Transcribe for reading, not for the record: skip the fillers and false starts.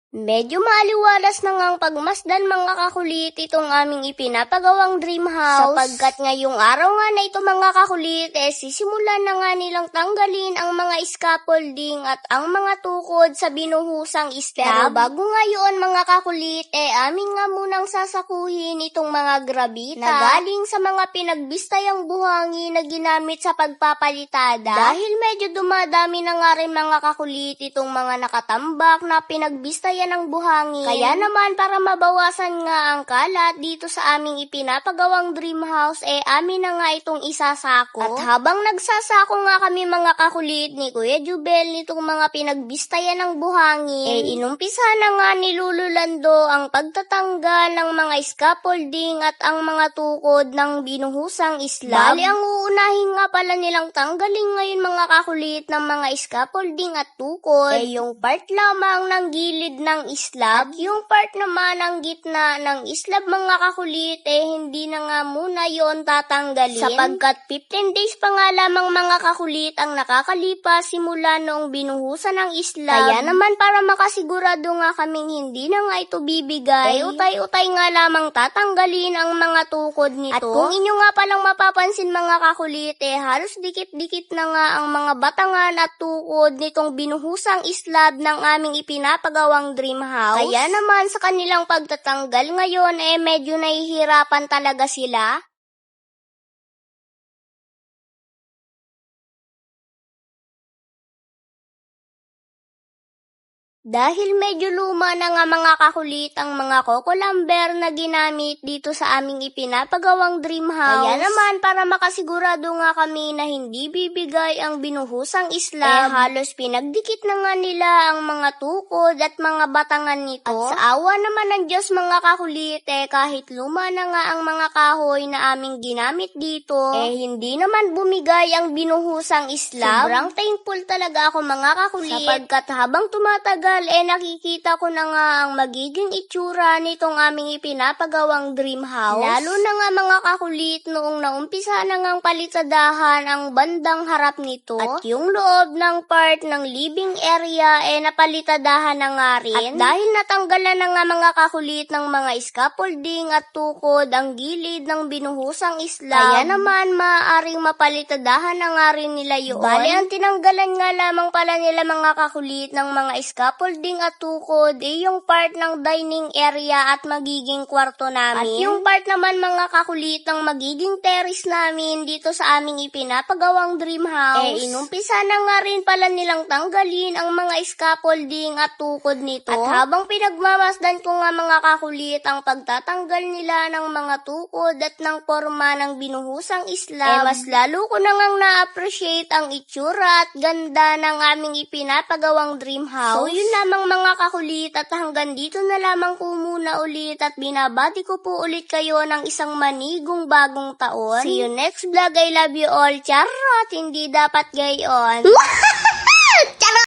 Medyo maaliwalas na ngang pagmasdan mga kakulit itong aming ipinapagawang dream house sapagkat ngayong araw nga na ito mga kakulit sisimulan na nga nilang tanggalin ang mga scaffolding at ang mga tukod sa binuhusang slab. Pero bago nga yun mga kakulit amin nga munang sasakuhin itong mga gravita na galing sa mga pinagbistayang buhangin na ginamit sa pagpapalitada dahil medyo dumadami na nga rin mga kakulit itong mga nakatambak na pinagbistay ng buhangin. Kaya naman para mabawasan nga ang kalat dito sa aming ipinapagawang dream house amin na nga itong isasako. At habang nagsasako nga kami mga kakulit ni Kuya Jubel nitong mga pinagbistayan ng buhangin inumpisa na nga ni Lolo Lando ang pagtatanggal ng mga scaffolding at ang mga tukod ng binuhusang slab. Bali ang uunahin nga pala nilang tanggalin ngayon mga kakulit ng mga scaffolding at tukod yung part lamang ng gilid ng slab. Yung part naman ng gitna ng slab mga kakulit hindi na nga muna yon tatanggalin sapagkat 15 days pa nga lamang mga kakulit ang nakakalipas simula noong binuhusan ng slab. Kaya naman para makasigurado nga kaming hindi na nga ito bibigay utay-utay nga lamang tatanggalin ang mga tukod nito. At kung inyo nga palang mapapansin mga kakulit halos dikit-dikit na nga ang mga batangan at tukod nitong binuhusang slab ng aming ipinapagawang dream house. Kaya naman sa kanilang pagtatanggal ngayon medyo nahihirapan talaga sila. Dahil medyo luma na nga mga kakulit ang mga coco lumber na ginamit dito sa aming ipinapagawang dream house. Kaya naman para makasigurado nga kami na hindi bibigay ang binuhusang slab halos pinagdikit na nga nila ang mga tukod at mga batangan nito. At sa awa naman ng Diyos mga kakulit kahit luma na nga ang mga kahoy na aming ginamit dito hindi naman bumigay ang binuhusang slab. Sobrang thankful talaga ako mga kakulit sapagkat habang tumatagal nakikita ko na nga ang magiging itsura nitong aming ipinapagawang dream house. Lalo na nga mga kakulit noong naumpisa na ngang palitadahan ang bandang harap nito. At yung loob ng part ng living area napalitadahan na nga rin. At dahil natanggalan na nga mga kakulit ng mga scaffolding at tukod ang gilid ng binuhusang slab, kaya naman maaaring mapalitadahan na nga rin nila yun. Bali ang tinanggalan nga lamang pala nila mga kakulit ng mga scaffolding at tukod yung part ng dining area at magiging kwarto namin. At yung part naman mga kakulit ng magiging terrace namin dito sa aming ipinapagawang dream house inumpisa na nga rin pala nilang tanggalin ang mga scaffolding at tukod nito. At habang pinagmamasdan ko nga mga kakulit ang pagtatanggal nila ng mga tukod at ng forma ng binuhusang slab mas lalo ko na ngang na-appreciate ang itsura at ganda ng aming ipinapagawang dream house. So yun lamang mga kakulit at hanggang dito na lamang po muna ulit at binabati ko po ulit kayo ng isang manigong bagong taon. See you next vlog. I love you all. Charot! Hindi dapat gayon.